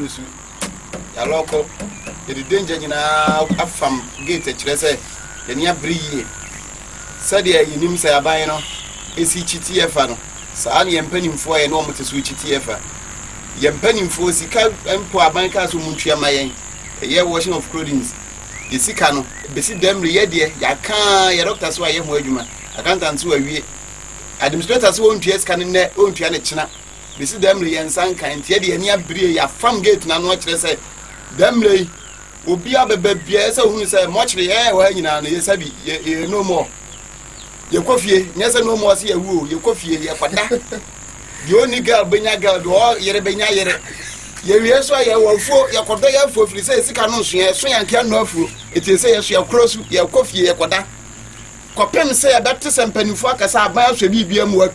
cruise. Ya local, the danger in a from gate at Chile, the near Brie. Sadia, you name say a bino, is he TFA? Sani and penny for a normal to switch TFA. Yam penny for Sika and poor bankers who munchia my a year washing of clothing. You see, Cano, besi them the idea, ya can't, your doctors why you I can't answer a year. Administrators won't yes can in there, won't you, China. Besi them the and Sanka and Teddy and Yabri, ya farm gate, and what they say. Them lay will be a baby, so who say much the air, well, you know, you no more. Your coffee, yes, no more see a woo, your coffee, your pata. The only girl, Benya girl, or Yerebenya Yere. Yes, I will for your Kodaya for if you say Sikano, so I can know through. It is a your cross, your coffee, your quada. Copem say a Baptist and Pennyfucas are miles to be more.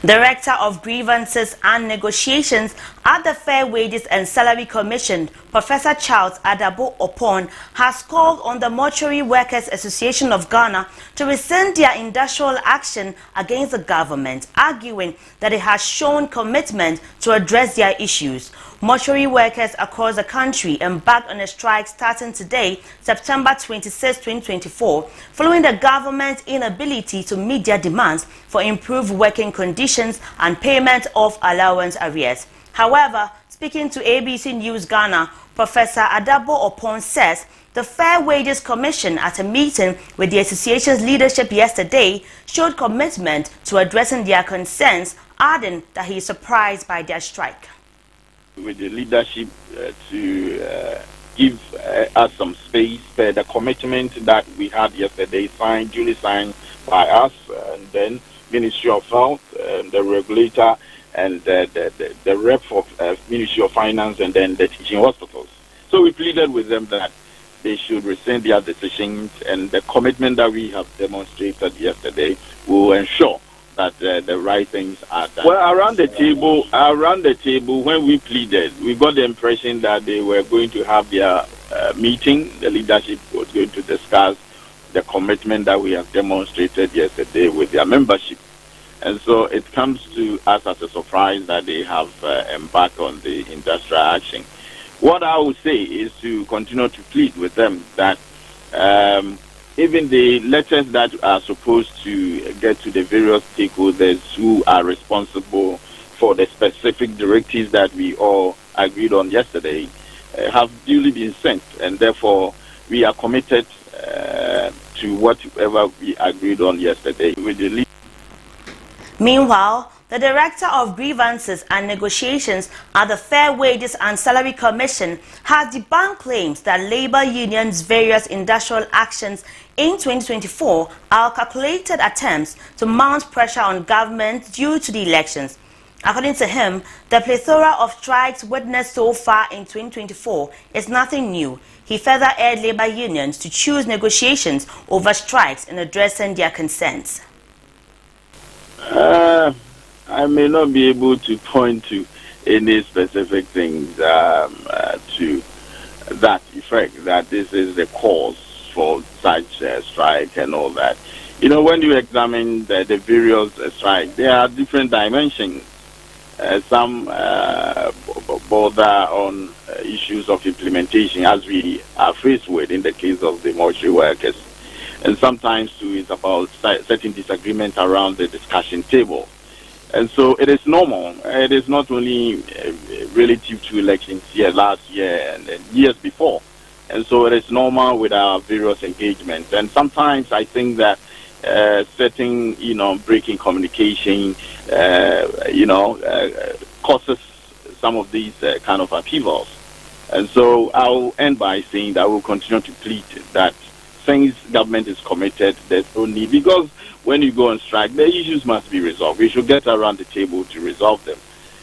Director of Grievances and Negotiations at the Fair Wages and Salary Commission, Professor Charles Adabo Opon, has called on the Mortuary Workers Association of Ghana to rescind their industrial action against the government, arguing that it has shown commitment to address their issues. Mortuary workers across the country embarked on a strike starting today, September 26, 2024, following the government's inability to meet their demands for improved working conditions and payment of allowance arrears. However, speaking to ABC News Ghana, Professor Adabo Opon says the Fair Wages Commission, at a meeting with the association's leadership yesterday, showed commitment to addressing their concerns, adding that he is surprised by their strike. With the leadership to give us some space, the commitment that we had yesterday duly signed by us, and then Ministry of Health, the regulator, and the rep of Ministry of Finance, and then the teaching hospitals. So we pleaded with them that they should rescind their decisions, and the commitment that we have demonstrated yesterday will ensure that the right things are done. Well, around the table, when we pleaded, we got the impression that they were going to have their meeting. The leadership was going to discuss the commitment that we have demonstrated yesterday with their membership. And so it comes to us as a surprise that they have embarked on the industrial action. What I would say is to continue to plead with them that even the letters that are supposed to get to the various stakeholders who are responsible for the specific directives that we all agreed on yesterday have duly been sent, and therefore we are committed to whatever we agreed on yesterday with the lead. Meanwhile, the Director of Grievances and Negotiations at the Fair Wages and Salary Commission has debunked claims that labor unions' various industrial actions in 2024 are calculated attempts to mount pressure on government due to the elections. According to him, the plethora of strikes witnessed so far in 2024 is nothing new. He further urged labor unions to choose negotiations over strikes in addressing their concerns. I may not be able to point to any specific things to that effect, that this is the cause for such strike and all that. You know, when you examine the various strikes, there are different dimensions. Some bother on issues of implementation, as we are faced with in the case of the mortuary workers. And sometimes, too, it's about certain disagreement around the discussion table. And so it is normal. It is not only relative to elections here last year and years before. And so it is normal with our various engagements. And sometimes I think that certain, breaking communication, causes some of these kind of upheavals. And so I'll end by saying that we'll continue to plead that since government is committed, there's no need, because when you go on strike, the issues must be resolved. We should get around the table to resolve them.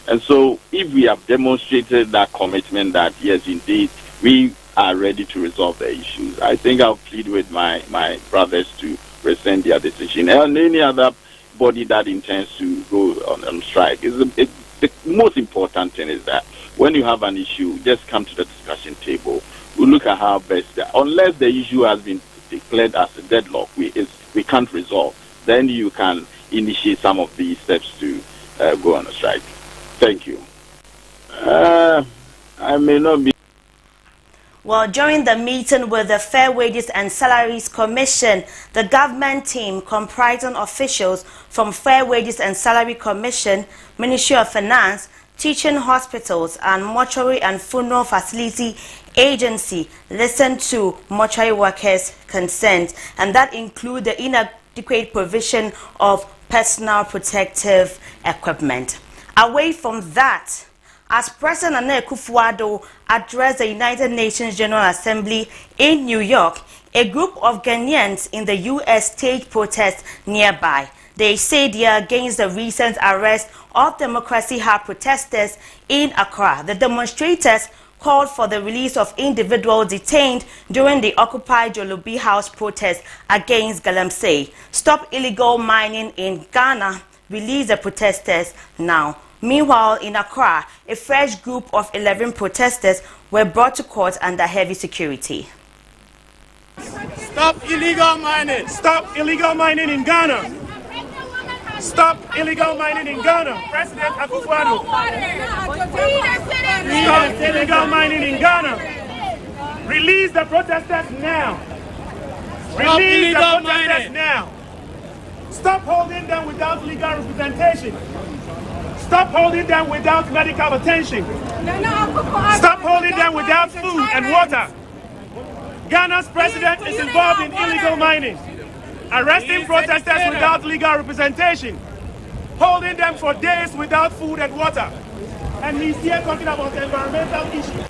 And so if we have demonstrated that commitment that, yes, indeed, we are ready to resolve the issues, I think I'll plead with my brothers to rescind their decision. And any other body that intends to go on strike, the most important thing is that when you have an issue, just come to the discussion table. We'll look at how best, unless the issue has been declared as a deadlock, we can't resolve, then you can initiate some of these steps to go on a strike. Thank you. may not be. Well, during the meeting with the Fair Wages and Salaries Commission, the government team comprising officials from Fair Wages and Salary Commission, Ministry of Finance, Teaching Hospitals and Mortuary and Funeral Facility Agency listened to mortuary workers' concerns, and that include the inadequate provision of personal protective equipment. Away from that, as President Nana Akufo-Addo addressed the United Nations General Assembly in New York, a group of Ghanaians in the U.S. staged protests nearby. They say they are against the recent arrest of Democracy Hub protesters in Accra. The demonstrators called for the release of individuals detained during the Occupy Jolobi House protest against Galamsey. Stop illegal mining in Ghana. Release the protesters now. Meanwhile, in Accra, a fresh group of 11 protesters were brought to court under heavy security. Stop illegal mining! Stop illegal mining in Ghana! Stop illegal mining in Ghana! President Akufo-Addo! Stop illegal mining in Ghana! Release the protesters now! Release the protesters now! Stop holding them without legal representation! Stop holding them without medical attention. Stop holding them without food and water. Ghana's president is involved in illegal mining, arresting protesters without legal representation, holding them for days without food and water. And he's here talking about environmental issues.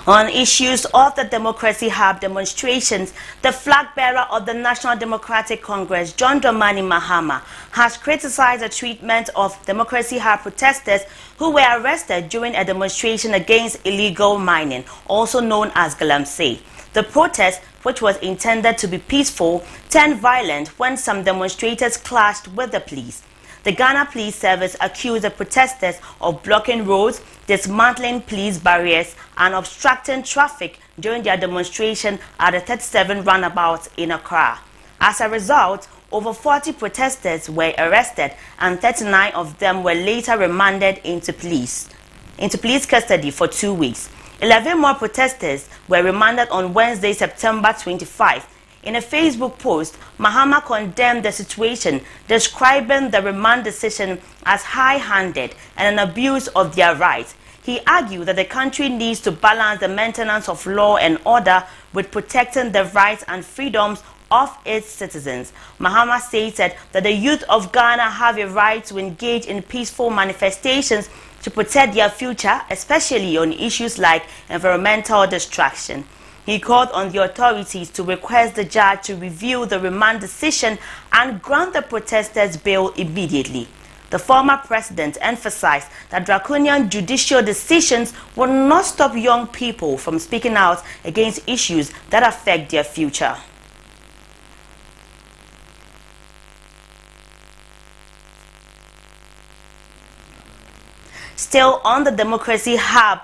On issues of the Democracy Hub demonstrations, the flag bearer of the National Democratic Congress, John Dramani Mahama, has criticized the treatment of Democracy Hub protesters who were arrested during a demonstration against illegal mining, also known as Galamsey. The protest, which was intended to be peaceful, turned violent when some demonstrators clashed with the police. The Ghana Police Service accused the protesters of blocking roads, dismantling police barriers, and obstructing traffic during their demonstration at the 37 roundabout in Accra. As a result, over 40 protesters were arrested, and 39 of them were later remanded into police custody for 2 weeks. 11 more protesters were remanded on Wednesday, September 25. In a Facebook post, Mahama condemned the situation, describing the remand decision as high-handed and an abuse of their rights. He argued that the country needs to balance the maintenance of law and order with protecting the rights and freedoms of its citizens. Mahama stated that the youth of Ghana have a right to engage in peaceful manifestations to protect their future, especially on issues like environmental destruction. He called on the authorities to request the judge to review the remand decision and grant the protesters bail immediately. The former president emphasized that draconian judicial decisions will not stop young people from speaking out against issues that affect their future. Still on the Democracy Hub,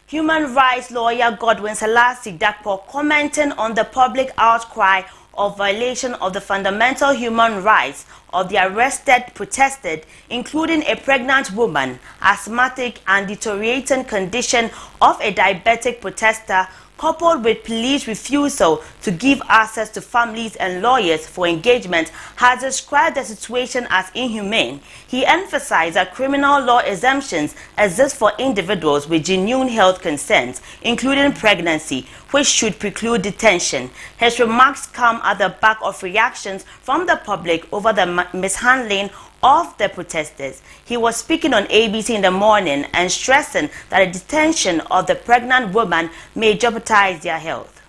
human rights lawyer Godwin Selassie Dakpo, commenting on the public outcry of violation of the fundamental human rights of the arrested protesters, including a pregnant woman, asthmatic and deteriorating condition of a diabetic protester, coupled with police refusal to give access to families and lawyers for engagement, has described the situation as inhumane. He emphasized that criminal law exemptions exist for individuals with genuine health concerns, including pregnancy, which should preclude detention. His remarks come at the back of reactions from the public over the mishandling of the protesters. He was speaking on ABC in the morning and stressing that the detention of the pregnant woman may jeopardize their health.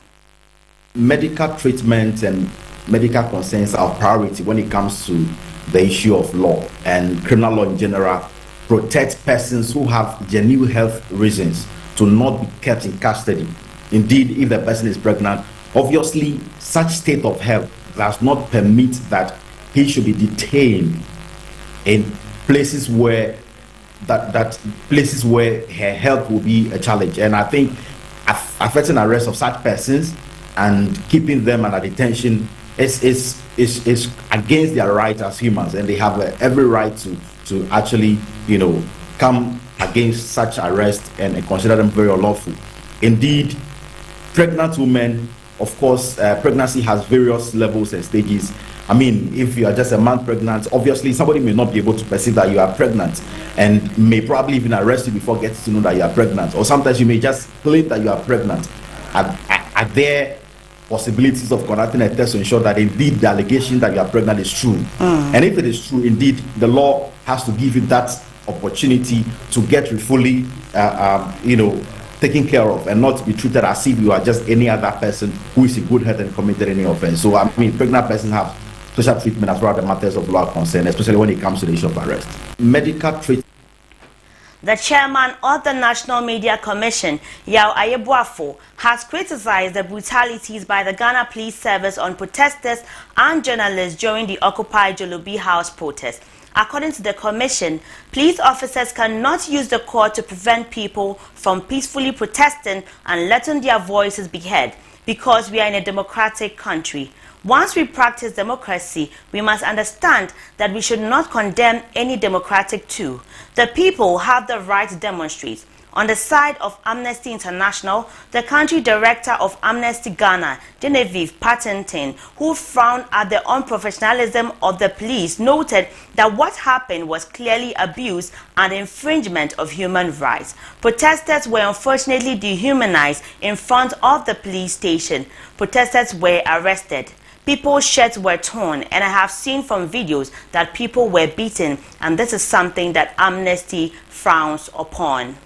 Medical treatment and medical concerns are priority when it comes to the issue of law, and criminal law in general protects persons who have genuine health reasons to not be kept in custody. Indeed, if the person is pregnant, obviously such state of health does not permit that he should be detained in places where her health will be a challenge. And I think affecting arrest of such persons and keeping them under detention is against their rights as humans, and they have every right to actually come against such arrest and consider them very unlawful. Indeed, pregnant women, of course, pregnancy has various levels and stages. I mean, if you are just a month pregnant, obviously somebody may not be able to perceive that you are pregnant and may probably even arrest you before getting to know that you are pregnant. Or sometimes you may just claim that you are pregnant. Are there possibilities of conducting a test to ensure that indeed the allegation that you are pregnant is true? And if it is true, indeed, the law has to give you that opportunity to get fully, taken care of and not be treated as if you are just any other person who is in good health and committed any offense. So, I mean, pregnant persons have special treatment as far as the matters of law are concerned, especially when it comes to the issue of arrest. Medical treatment. The chairman of the National Media Commission, Yao Ayebuafo, has criticized the brutalities by the Ghana Police Service on protesters and journalists during the Occupy Jolobi House protest. According to the commission, police officers cannot use the court to prevent people from peacefully protesting and letting their voices be heard because we are in a democratic country. Once we practice democracy, we must understand that we should not condemn any democratic tool. The people have the right to demonstrate. On the side of Amnesty International, the country director of Amnesty Ghana, Genevieve Patterson, who frowned at the unprofessionalism of the police, noted that what happened was clearly abuse and infringement of human rights. Protesters were unfortunately dehumanized in front of the police station. Protesters were arrested. People's shirts were torn, and I have seen from videos that people were beaten, and this is something that Amnesty frowns upon.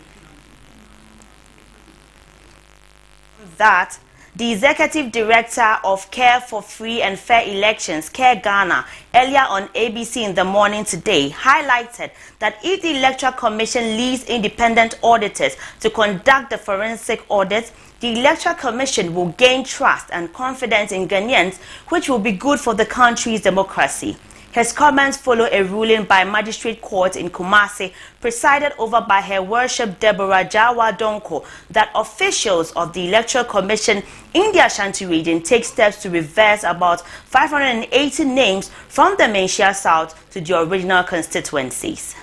That the executive director of Care for Free and Fair Elections, Care Ghana, earlier on ABC in the Morning today, highlighted that if the Electoral Commission leaves independent auditors to conduct the forensic audits, the Electoral Commission will gain trust and confidence in Ghanaians, which will be good for the country's democracy. His comments follow a ruling by Magistrate Court in Kumasi, presided over by Her Worship Deborah Jawa Donko, that officials of the Electoral Commission in the Ashanti region take steps to reverse about 580 names from the Menchia South to the original constituencies.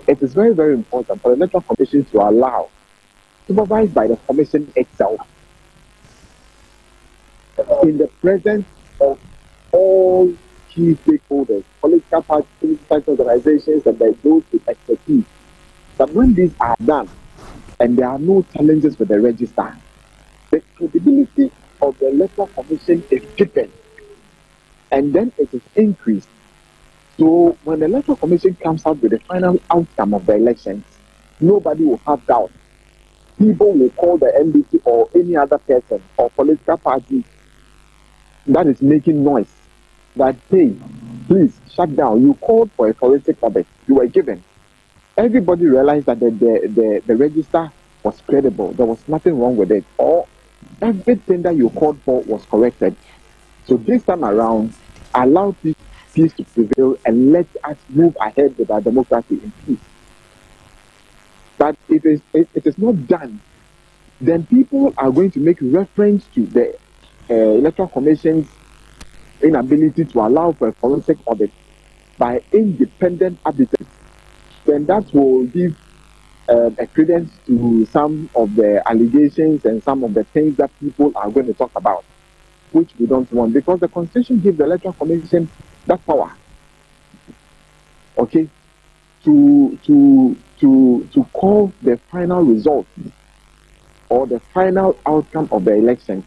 It is very, very important for the Electoral Commission to allow, supervised by the Commission itself, in the presence of all key stakeholders, political parties, political organizations, and those with expertise, that when these are done and there are no challenges with the register, the credibility of the Electoral Commission is deepened and then it is increased. So when the Electoral Commission comes out with the final outcome of the elections, nobody will have doubt. People will call the NDC or any other person or political party that is making noise that, hey, please shut down. You called for a forensic audit. You were given. Everybody realized that the register was credible. There was nothing wrong with it. Or everything that you called for was corrected. So this time around, allow peace to prevail and let us move ahead with our democracy in peace. But if it is not done, then people are going to make reference to the Electoral Commission's inability to allow for a forensic audit by independent arbiters. Then that will give a credence to some of the allegations and some of the things that people are going to talk about, which we don't want, because the Constitution gives the Electoral Commission that power, okay, to call the final result or the final outcome of the elections,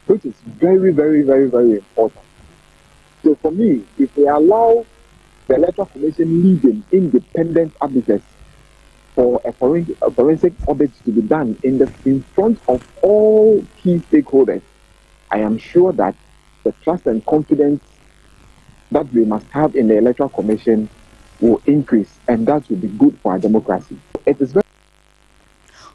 which is very, very, very, very important. So for me, if we allow the Electoral Commission leading independent arbiters for a forensic audit to be done in front of all key stakeholders, I am sure that the trust and confidence that we must have in the Electoral Commission will increase, and that will be good for our democracy. It is very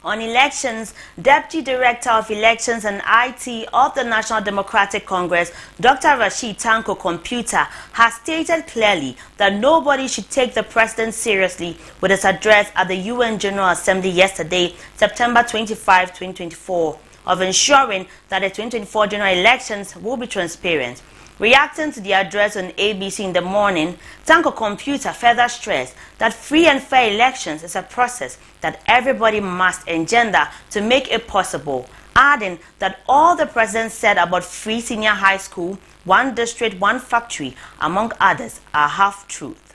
On elections, Deputy Director of Elections and IT of the National Democratic Congress, Dr. Rashid Tanko Computer, has stated clearly that nobody should take the president seriously with his address at the UN General Assembly yesterday, September 25, 2024, of ensuring that the 2024 general elections will be transparent. Reacting to the address on ABC in the morning, Tanko Computer further stressed that free and fair elections is a process that everybody must engender to make it possible, adding that all the president said about free senior high school, one district, one factory, among others, are half-truth.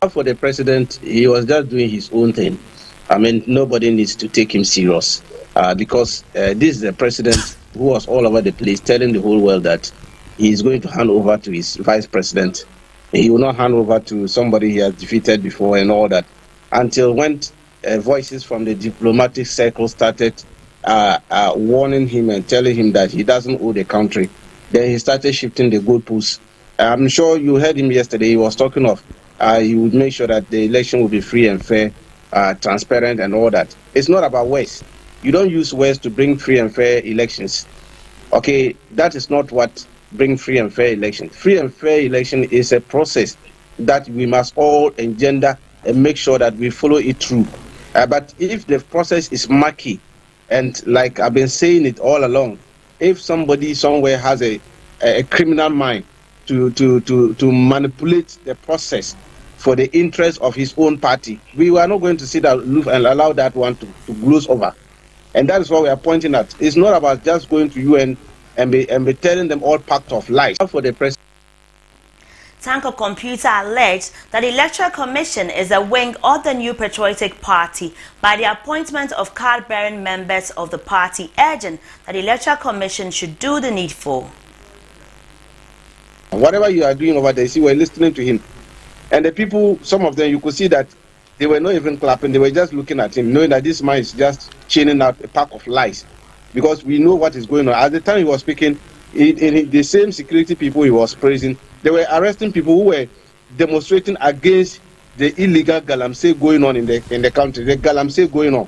For the president, he was just doing his own thing. I mean, nobody needs to take him serious because this is the president who was all over the place telling the whole world that he is going to hand over to his vice president. He will not hand over to somebody he has defeated before and all that until when voices from the diplomatic circle started warning him and telling him that he doesn't owe the country. Then he started shifting the goalposts. I'm sure you heard him yesterday. He was talking of he would make sure that the election will be free and fair, transparent and all that. It's not about words. You don't use words to bring free and fair elections. Okay, that is not what brings free and fair election. Free and fair election is a process that we must all engender and make sure that we follow it through. But if the process is murky, and like I've been saying it all along, if somebody somewhere has a criminal mind to manipulate the process for the interest of his own party, we are not going to sit aloof and allow that one to gloss over. And that is what we are pointing at. It's not about just going to UN and be telling them all packed of lies. For the president. Tanko Computer alleged that the Electoral Commission is a wing of the New Patriotic Party by the appointment of card-bearing members of the party, urging that the Electoral Commission should do the needful. Whatever you are doing over there, see, we're listening to him. And the people, some of them, you could see that they were not even clapping, they were just looking at him, knowing that this man is just chaining out a pack of lies. Because we know what is going on. At the time he was speaking, in the same security people he was praising, they were arresting people who were demonstrating against the illegal galamsey going on in the country, the galamsey going on.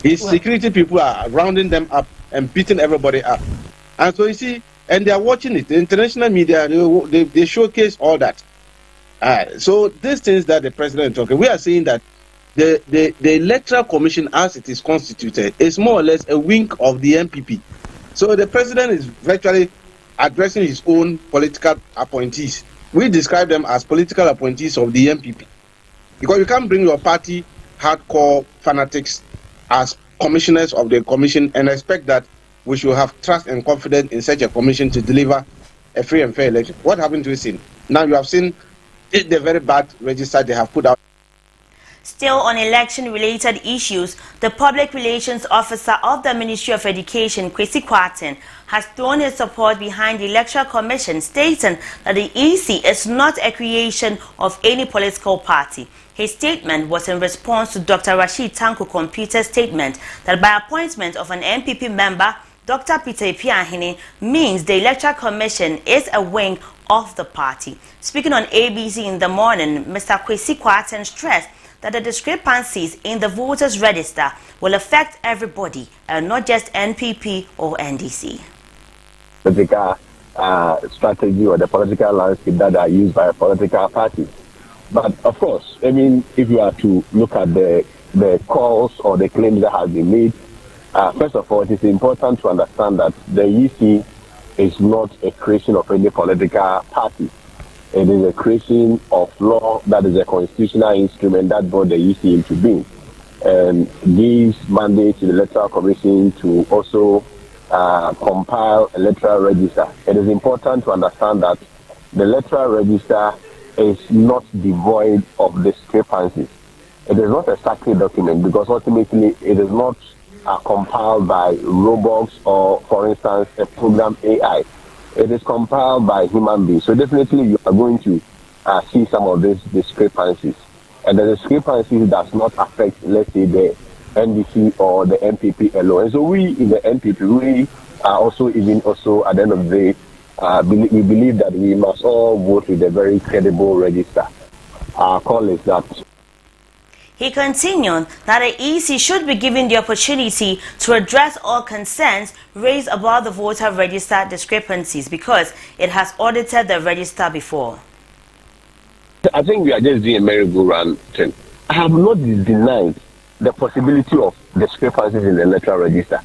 His security people are rounding them up and beating everybody up. And so you see, and they are watching it. The international media, they showcase all that. So these things that the president is talking, we are saying that the Electoral Commission, as it is constituted, is more or less a wing of the MPP. So the president is virtually addressing his own political appointees. We describe them as political appointees of the MPP. Because you can't bring your party hardcore fanatics as commissioners of the commission and expect that we should have trust and confidence in such a commission to deliver a free and fair election. What happened to it? Now you have seen the very bad register they have put out. Still on election-related issues, the Public Relations Officer of the Ministry of Education, Kwesi Kwarteng, has thrown his support behind the Electoral Commission, stating that the EC is not a creation of any political party. His statement was in response to Dr. Rashid Tanko Computer's statement that by appointment of an MPP member, Dr. Peter Ipiahene, means the Electoral Commission is a wing of the party. Speaking on ABC in the morning, Mr. Kwesi Kwarteng stressed that the discrepancies in the voters' register will affect everybody and not just NPP or NDC. Political strategy or the political landscape that are used by political parties. But of course, I mean, if you are to look at the calls or the claims that have been made, first of all, it is important to understand that the EC is not a creation of any political party. It is a creation of law that is a constitutional instrument that brought the EC into being and gives mandate to the Electoral Commission to also compile electoral register. It is important to understand that the electoral register is not devoid of discrepancies. It is not a sacred document because ultimately it is not compiled by robots or, for instance, a program AI. It is compiled by human beings. So definitely you are going to see some of these discrepancies. And the discrepancies does not affect, let's say, the NDC or the MPP alone. And so we in the MPP, we are also at the end of the day, we believe that we must all vote with a very credible register. Our call is that. He continued that the EC should be given the opportunity to address all concerns raised about the voter register discrepancies because it has audited the register before. I think we are just doing a merry-go-round thing. I have not denied the possibility of discrepancies in the electoral register.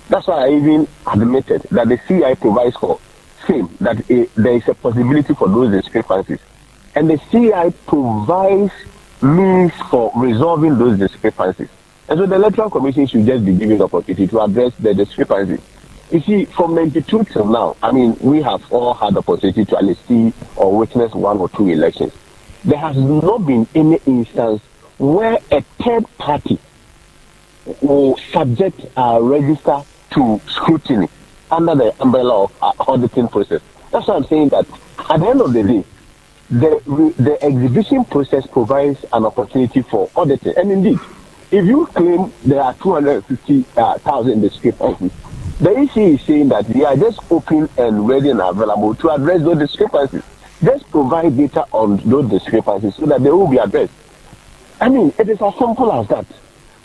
That's why I even admitted that the CI provides for same that there is a possibility for those discrepancies, and the CI provides means for resolving those discrepancies. And so the Electoral Commission should just be given the opportunity to address the discrepancies. You see, from 92 till now, I mean, we have all had the opportunity to at least see or witness 1 or 2 elections. There has not been any instance where a third party will subject a register to scrutiny under the umbrella of auditing process. That's why I'm saying that at the end of the day, the exhibition process provides an opportunity for auditing. And indeed, if you claim there are 250,000 discrepancies, the EC is saying that we are just open and ready and available to address those discrepancies. Just provide data on those discrepancies so that they will be addressed. I mean, it is as simple as that.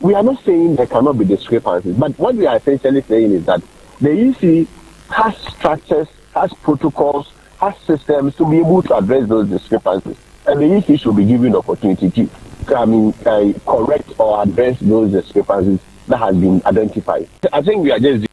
We are not saying there cannot be discrepancies, but what we are essentially saying is that the EC has structures, has protocols, has systems to be able to address those discrepancies. And the EC should be given the opportunity to correct or address those discrepancies that has been identified. I think we are just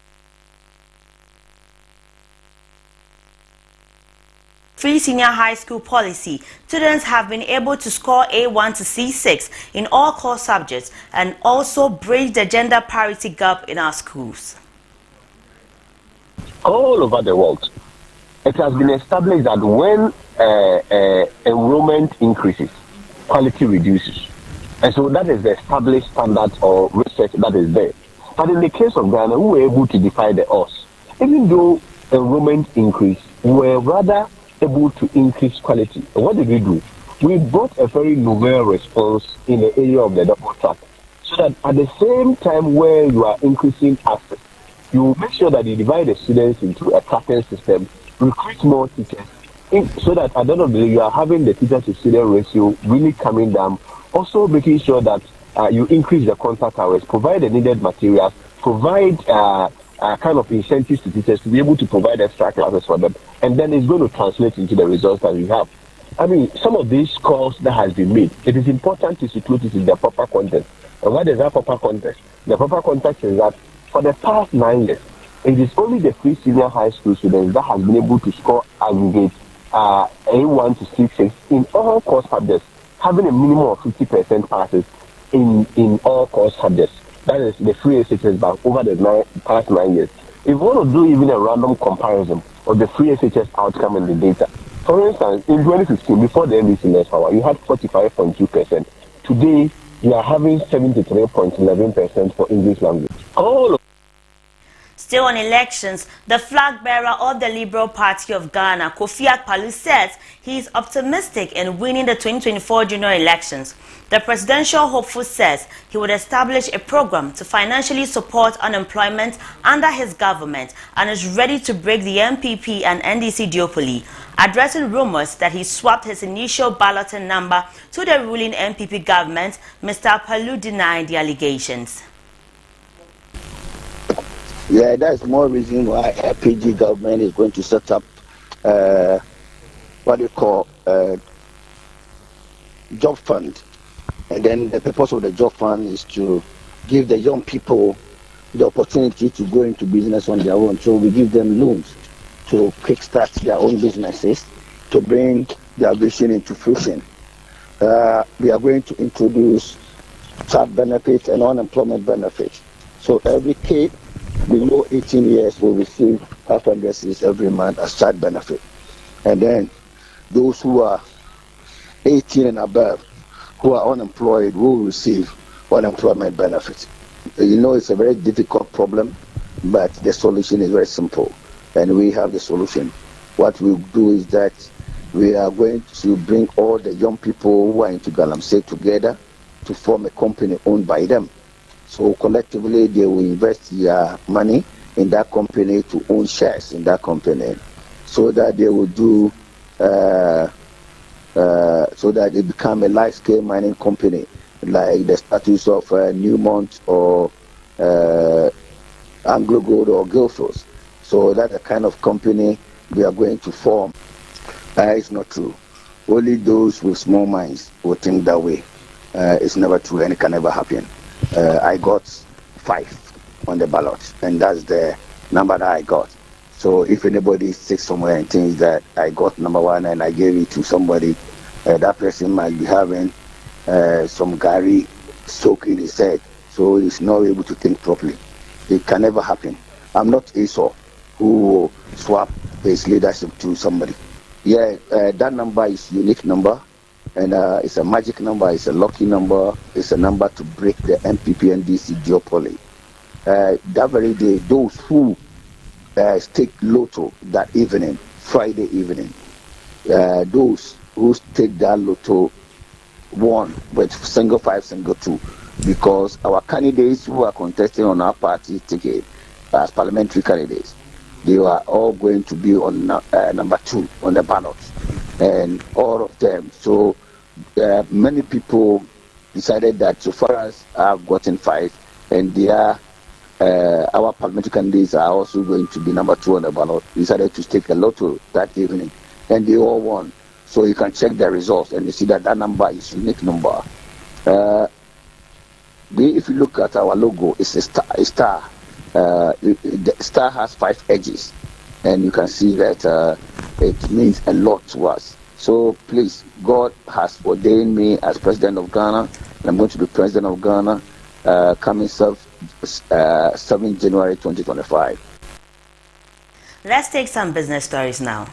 Free senior high school policy, students have been able to score A1 to C6 in all core subjects and also bridge the gender parity gap in our schools. All over the world, it has been established that when enrollment increases, quality reduces. And so that is the established standard or research that is there. But in the case of Ghana, we were able to defy the odds. Even though enrollment increased, we were rather able to increase quality. And what did we do? We brought a very novel response in the area of the double track, so that at the same time where you are increasing access, you make sure that you divide the students into a tracking system, recruit more teachers, so that at the end of the day you are having the teacher to student ratio really coming down. Also making sure that you increase the contact hours, provide the needed materials, provide kind of incentives to teachers to be able to provide extra classes for them, and then it's going to translate into the results that we have. I mean, some of these calls that has been made, it is important to situate it in the proper context. And what is that proper context? The proper context is that for the past 9 years, it is only the free senior high school students that has been able to score aggregate A1 to C6 in all core subjects, having a minimum of 50% passes in all core subjects. That is the free SHS back over the past 9 years. If you want to do even a random comparison of the free SHS outcome and the data, for instance, in 2015, before the NDC next power, you had 45.2%. Today, you are having 73.11% for English language. Still on elections, the flag bearer of the Liberal Party of Ghana, Kofi Akpaloo, says he is optimistic in winning the 2024 general elections. The presidential hopeful says he would establish a program to financially support unemployment under his government and is ready to break the MPP and NDC duopoly. Addressing rumors that he swapped his initial balloting number to the ruling MPP government, Mr. Akpaloo denied the allegations. Yeah, that's more reason why a PG government is going to set up what you call job fund. And then the purpose of the job fund is to give the young people the opportunity to go into business on their own. So we give them loans to kickstart their own businesses, to bring their vision into fruition. We are going to introduce child benefits and unemployment benefits. So every kid below 18 years will receive 500 cedis every month as child benefit. And then those who are 18 and above, who are unemployed, will receive unemployment benefits. You know, it's a very difficult problem, but the solution is very simple, and we have the solution. What we'll do is that we are going to bring all the young people who are into Galamsey together to form a company owned by them. So collectively, they will invest their money in that company to own shares in that company, so that they will do, so that it become a large-scale mining company, like the status of Newmont or Anglo Gold or Guildford. So that's the kind of company we are going to form. It's not true. Only those with small minds will think that way. It's never true, and it can never happen. I got 5 on the ballot, and that's the number that I got. So if anybody sits somewhere and thinks that I got number one and I gave it to somebody, that person might be having some Gary soak in his head, so he's not able to think properly. It can never happen. I'm not Esau who will swap his leadership to somebody. Yeah, that number is unique number, and it's a magic number, it's a lucky number, it's a number to break the MPP and DC duopoly. That very day, those who stake lotto that evening, Friday evening, those who stake that lotto won with single 5, single 2, because our candidates who are contesting on our party ticket as parliamentary candidates, they are all going to be on number 2 on the ballot, and all of them. So many people decided that so far as I've gotten 5, and they are our parliamentary candidates are also going to be number 2 on the ballot, decided to stake a lotto that evening, and they all won. So you can check the results and you see that that number is unique number. If you look at our logo, it's a star. The star has 5 edges, and you can see that it means a lot to us. So please, God has ordained me as president of Ghana, and I'm going to be president of Ghana coming 7 January 2025. Let's take some business stories now.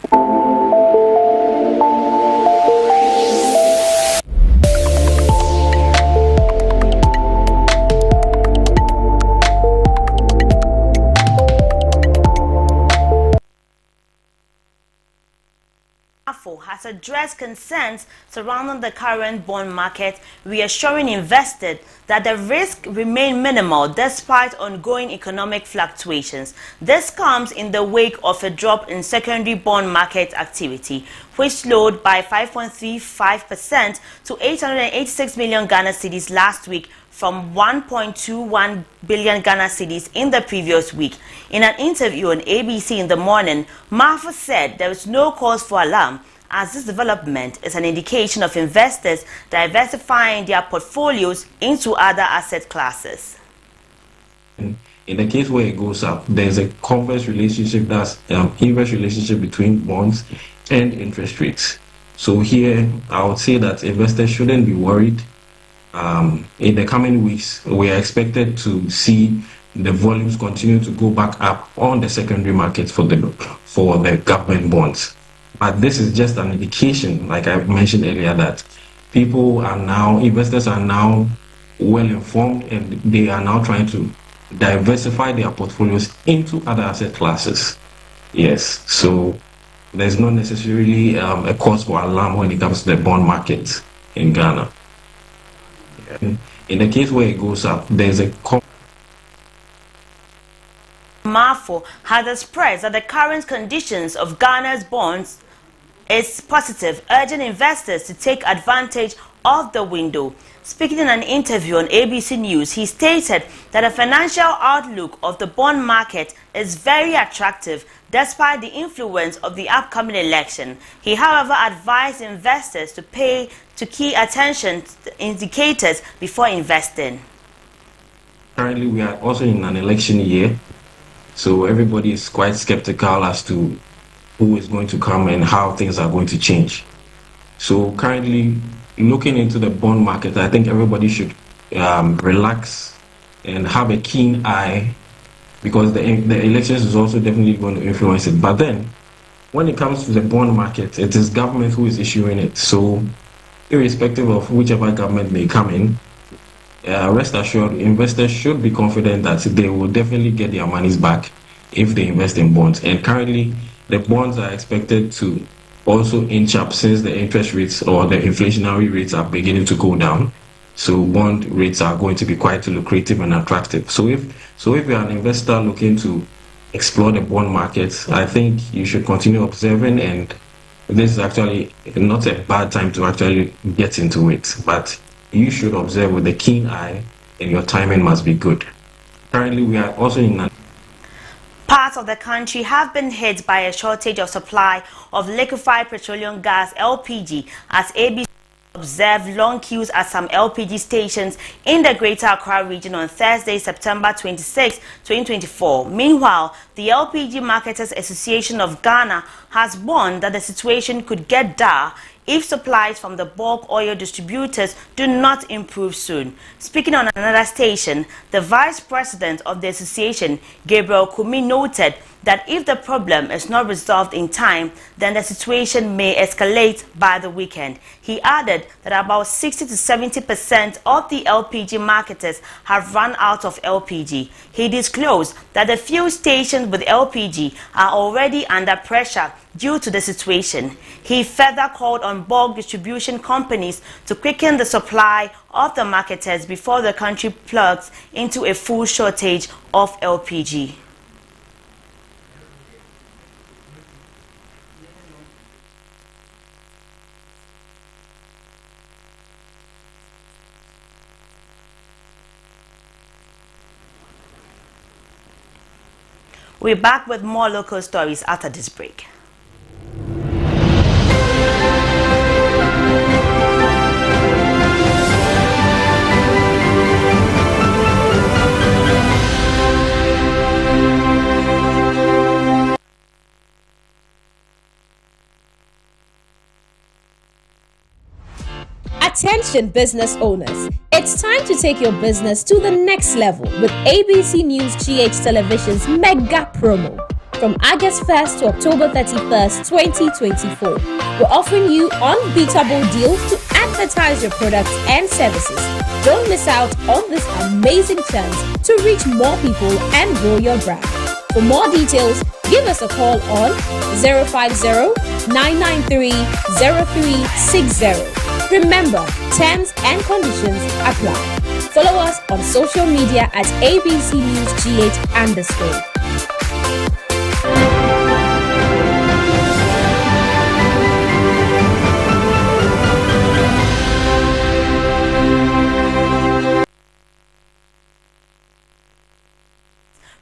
Has addressed concerns surrounding the current bond market, reassuring investors that the risk remain minimal despite ongoing economic fluctuations. This comes in the wake of a drop in secondary bond market activity, which slowed by 5.35% to 886 million Ghana cedis last week from 1.21 billion Ghana cedis in the previous week. In an interview on ABC in the morning, Marfa said there is no cause for alarm, as this development is an indication of investors diversifying their portfolios into other asset classes. In the case where it goes up, there's a converse relationship, that's inverse relationship between bonds and interest rates. So here, I would say that investors shouldn't be worried. In the coming weeks, we are expected to see the volumes continue to go back up on the secondary market for the government bonds. But this is just an indication, like I mentioned earlier, that investors are now well informed, and they are now trying to diversify their portfolios into other asset classes. Yes, so there's not necessarily a cause for alarm when it comes to the bond market in Ghana. In the case where it goes up, there's a Marfo has expressed that the current conditions of Ghana's bonds is positive, urging investors to take advantage of the window. Speaking in an interview on ABC News, he stated that the financial outlook of the bond market is very attractive despite the influence of the upcoming election. He, however, advised investors to pay key attention to indicators before investing. Currently, we are also in an election year, so everybody is quite skeptical as to who is going to come and how things are going to change. So currently, looking into the bond market, I think everybody should relax and have a keen eye, because the elections is also definitely going to influence it. But then, when it comes to the bond market, it is government who is issuing it. So irrespective of whichever government may come in, rest assured, investors should be confident that they will definitely get their monies back if they invest in bonds. And currently, the bonds are expected to also inch up since the interest rates or the inflationary rates are beginning to go down. So bond rates are going to be quite lucrative and attractive. So if you're an investor looking to explore the bond market, I think you should continue observing, and this is actually not a bad time to actually get into it, but you should observe with a keen eye, and your timing must be good. Currently, we are also in an Parts of the country have been hit by a shortage of supply of liquefied petroleum gas (LPG), as ABC observed long queues at some LPG stations in the Greater Accra region on Thursday, September 26, 2024. Meanwhile, the LPG Marketers Association of Ghana has warned that the situation could get dire if supplies from the bulk oil distributors do not improve soon. Speaking on another station, the vice president of the association, Gabriel Kumi, noted that if the problem is not resolved in time, then the situation may escalate by the weekend. He added that about 60 to 70% of the LPG marketers have run out of LPG. He disclosed that the few stations with LPG are already under pressure due to the situation. He further called on bulk distribution companies to quicken the supply of the marketers before the country plugs into a full shortage of LPG. We're back with more local stories after this break. Attention business owners, it's time to take your business to the next level with ABC News GH Television's mega promo. From August 1st to October 31st, 2024, we're offering you unbeatable deals to advertise your products and services. Don't miss out on this amazing chance to reach more people and grow your brand. For more details, give us a call on 050-993-0360. Remember, terms and conditions apply. Follow us on social media at ABC News GH_.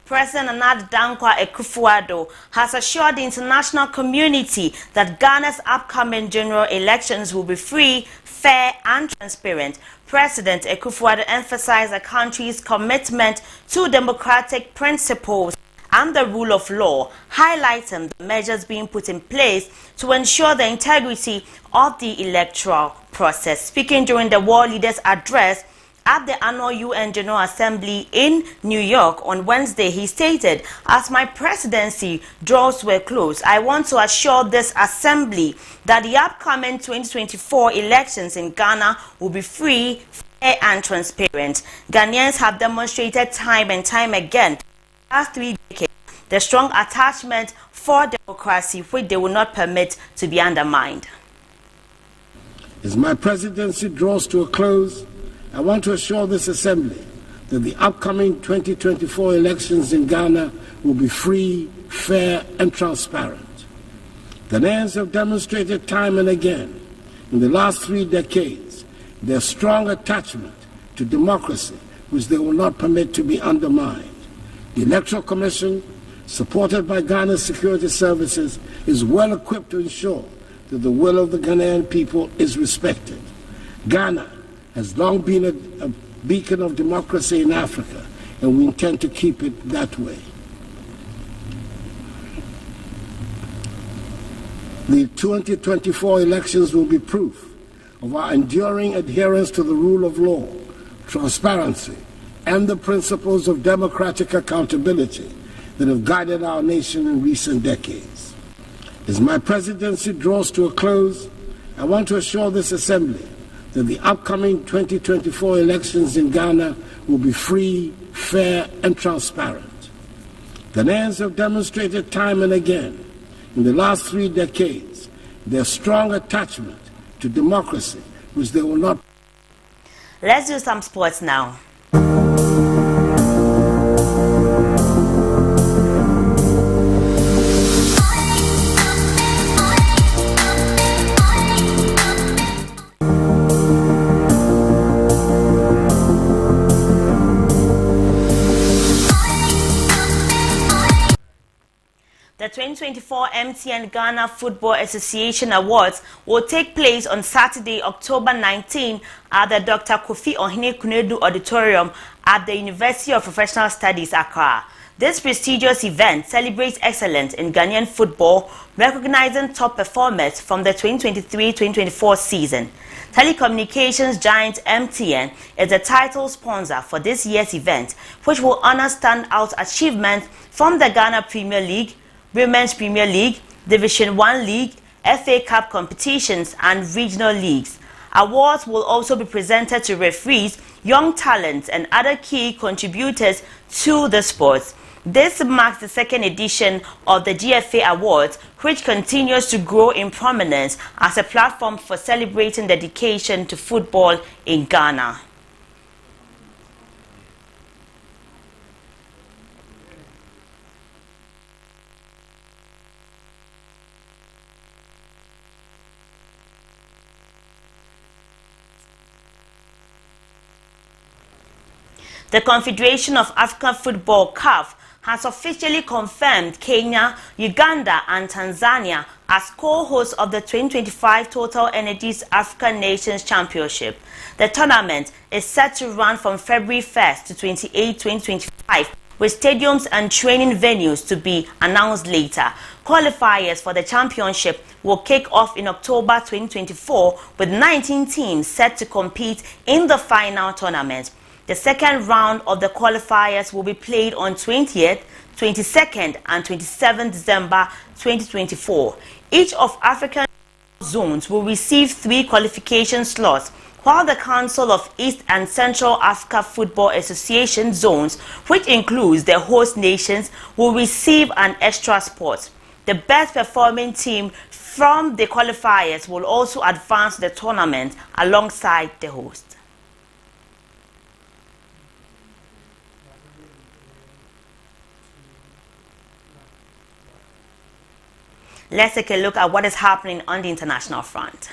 President Nana Dankwa Akufo-Addo has assured the international community that Ghana's upcoming general elections will be free, fair and transparent. President Akufo-Addo emphasized the country's commitment to democratic principles and the rule of law, highlighting the measures being put in place to ensure the integrity of the electoral process. Speaking during the World Leaders Address at the annual UN General Assembly in New York on Wednesday, he stated, "As my presidency draws to a close, I want to assure this assembly that the upcoming 2024 elections in Ghana will be free, fair and transparent. Ghanaians have demonstrated time and time again in the last 3 decades the strong attachment for democracy, which they will not permit to be undermined." As my presidency draws to a close, I want to assure this assembly that the upcoming 2024 elections in Ghana will be free, fair and transparent. Ghanaians have demonstrated time and again in the last 3 decades their strong attachment to democracy, which they will not permit to be undermined. The Electoral Commission, supported by Ghana's security services, is well equipped to ensure that the will of the Ghanaian people is respected. Ghana has long been a beacon of democracy in Africa, and we intend to keep it that way. The 2024 elections will be proof of our enduring adherence to the rule of law, transparency, and the principles of democratic accountability that have guided our nation in recent decades. As my presidency draws to a close, I want to assure this assembly that the upcoming 2024 elections in Ghana will be free, fair and transparent. Ghanaians have demonstrated time and again in the last 3 decades their strong attachment to democracy, which they will not. Let's do some sports now. The 2024 MTN Ghana Football Association Awards will take place on Saturday, October 19 at the Dr. Kofi Ohene Kunedu Auditorium at the University of Professional Studies, Accra. This prestigious event celebrates excellence in Ghanaian football, recognizing top performers from the 2023-2024 season. Telecommunications giant MTN is the title sponsor for this year's event, which will honor standout achievements from the Ghana Premier League, Women's Premier League, Division 1 League, FA Cup competitions, and regional leagues. Awards will also be presented to referees, young talents, and other key contributors to the sports. This marks the second edition of the GFA Awards, which continues to grow in prominence as a platform for celebrating dedication to football in Ghana. The Confederation of African Football, CAF, has officially confirmed Kenya, Uganda, and Tanzania as co-hosts of the 2025 Total Energies African Nations Championship. The tournament is set to run from February 1st to 28, 2025, with stadiums and training venues to be announced later. Qualifiers for the championship will kick off in October 2024, with 19 teams set to compete in the final tournament. The second round of the qualifiers will be played on 20th, 22nd, and 27th December 2024. Each of African zones will receive 3 qualification slots, while the Council of East and Central Africa Football Association zones, which includes the host nations, will receive an extra spot. The best performing team from the qualifiers will also advance the tournament alongside the host. Let's take a look at what is happening on the international front.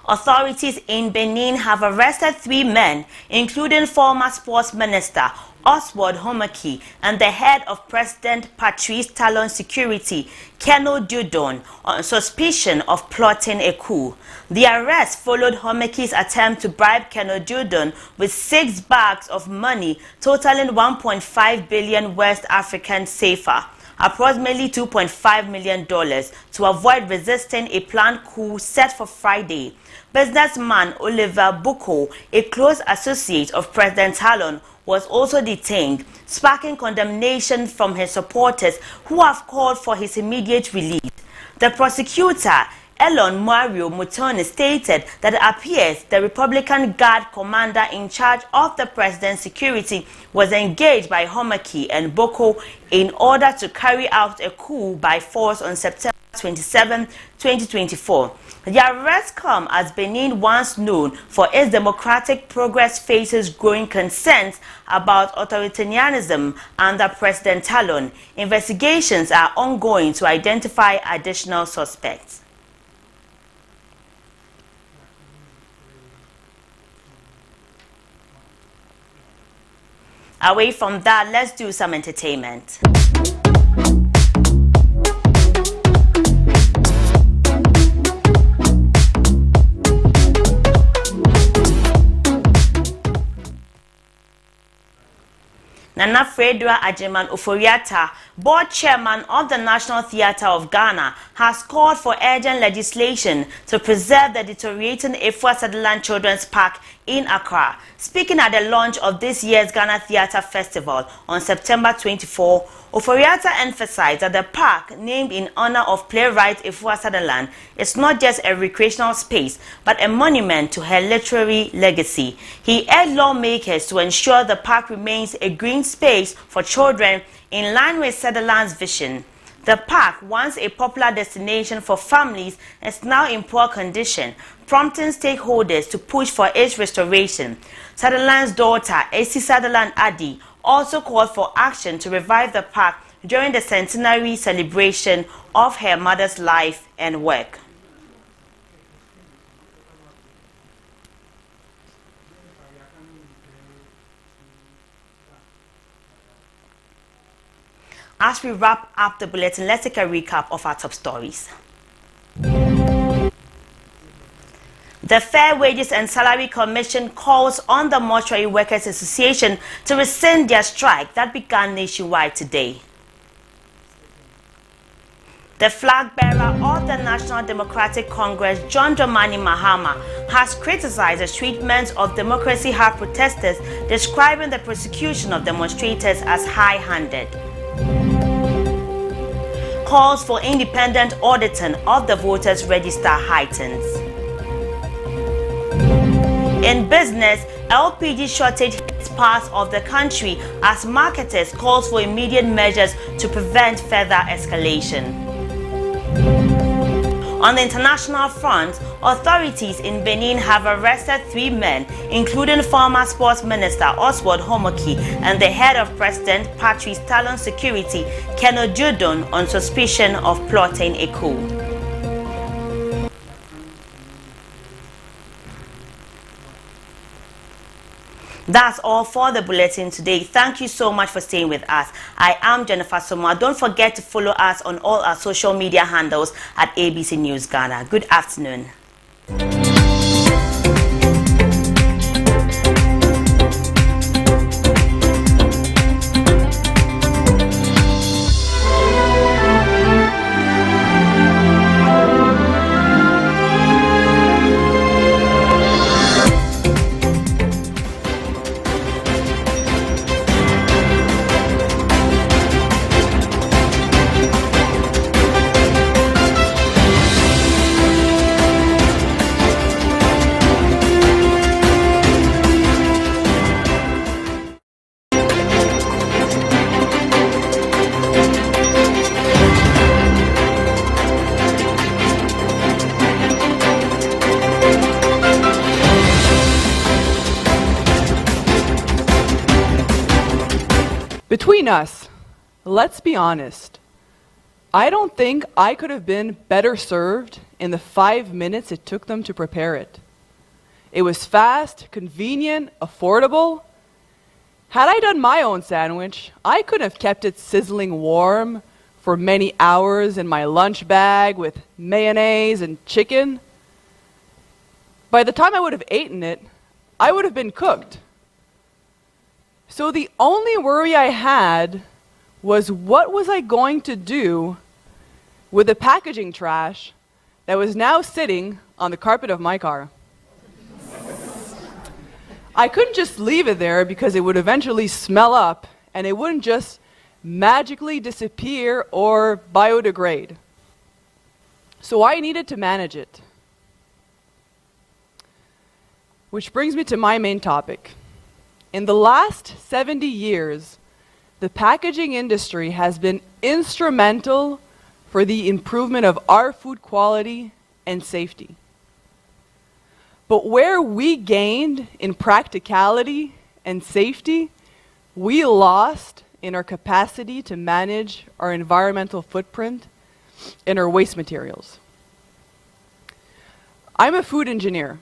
Authorities in Benin have arrested 3 men, including former sports minister Oswald Homaki and the head of President Patrice Talon Security, Keno Dudon, on suspicion of plotting a coup. The arrest followed Homaki's attempt to bribe Keno Dudon with 6 bags of money totaling 1.5 billion West African CFA, approximately $2.5 million, to avoid resisting a planned coup set for Friday. Businessman Oliver Buko, a close associate of President Talon, was also detained, sparking condemnation from his supporters who have called for his immediate release. The prosecutor, Elon Mario Mutoni, stated that it appears the Republican Guard commander in charge of the president's security was engaged by Homaki and Boko in order to carry out a coup by force on September 27, 2024. The arrests come as Benin, once known for its democratic progress, faces growing concerns about authoritarianism under President Talon. Investigations are ongoing to identify additional suspects. Away from that, let's do some entertainment. Nana Fredua Ajeman Oforiatta, board chairman of the National Theatre of Ghana, has called for urgent legislation to preserve the deteriorating Efua Sutherland Children's Park in Accra. Speaking at the launch of this year's Ghana Theatre Festival on September 24, Oforiatta emphasized that the park, named in honor of playwright Efua Sutherland, is not just a recreational space, but a monument to her literary legacy. He urged lawmakers to ensure the park remains a green space for children in line with Sutherland's vision. The park, once a popular destination for families, is now in poor condition, prompting stakeholders to push for its restoration. Sutherland's daughter, A.C. Sutherland Addy, also called for action to revive the park during the centenary celebration of her mother's life and work. As we wrap up the bulletin, let's take a recap of our top stories. The Fair Wages and Salary Commission calls on the Mortuary Workers Association to rescind their strike that began nationwide today. The flag bearer of the National Democratic Congress, John Dramani Mahama, has criticized the treatment of Democracy Hub protesters, describing the prosecution of demonstrators as high-handed. Calls for independent auditing of the voters' register heightens. In business, LPG shortage hits parts of the country as marketers calls for immediate measures to prevent further escalation. On the international front, authorities in Benin have arrested 3 men, including former Sports Minister Oswald Homoki and the head of President Patrice Talon Security, Ken Ojudon, on suspicion of plotting a coup. That's all for the bulletin today. Thank you so much for staying with us. I am Jennifer Somwa. Don't forget to follow us on all our social media handles at ABC News Ghana. Good afternoon. Between us, let's be honest. I don't think I could have been better served in the 5 minutes it took them to prepare it. It was fast, convenient, affordable. Had I done my own sandwich, I could have kept it sizzling warm for many hours in my lunch bag with mayonnaise and chicken. By the time I would have eaten it, I would have been cooked. So the only worry I had was, what was I going to do with the packaging trash that was now sitting on the carpet of my car? I couldn't just leave it there because it would eventually smell up and it wouldn't just magically disappear or biodegrade. So I needed to manage it. Which brings me to my main topic. In the last 70 years, the packaging industry has been instrumental for the improvement of our food quality and safety. But where we gained in practicality and safety, we lost in our capacity to manage our environmental footprint and our waste materials. I'm a food engineer.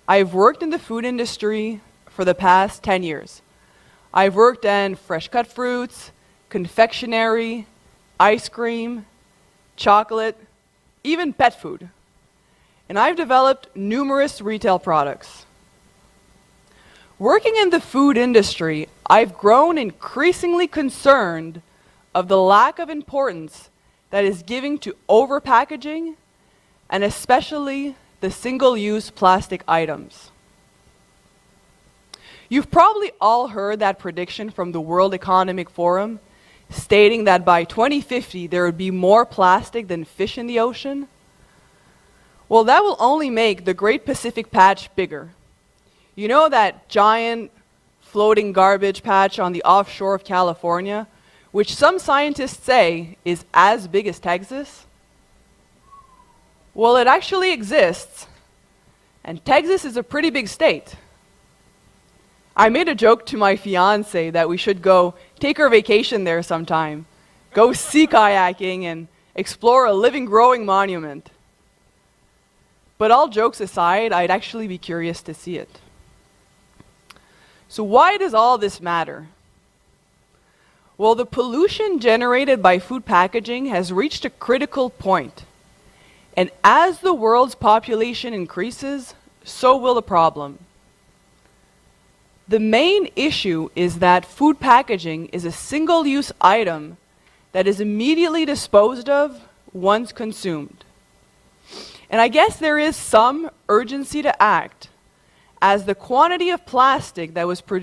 I've worked in the food industry for the past 10 years. I've worked in fresh cut fruits, confectionery, ice cream, chocolate, even pet food. And I've developed numerous retail products. Working in the food industry, I've grown increasingly concerned of the lack of importance that is given to overpackaging and especially the single-use plastic items. You've probably all heard that prediction from the World Economic Forum stating that by 2050 there would be more plastic than fish in the ocean. Well, that will only make the Great Pacific Patch bigger. You know that giant floating garbage patch on the offshore of California, which some scientists say is as big as Texas? Well, it actually exists, and Texas is a pretty big state. I made a joke to my fiance that we should go take our vacation there sometime, go sea kayaking and explore a living, growing monument. But all jokes aside, I'd actually be curious to see it. So why does all this matter? Well, the pollution generated by food packaging has reached a critical point. And as the world's population increases, so will the problem. The main issue is that food packaging is a single-use item that is immediately disposed of once consumed. And I guess there is some urgency to act, as the quantity of plastic that was produced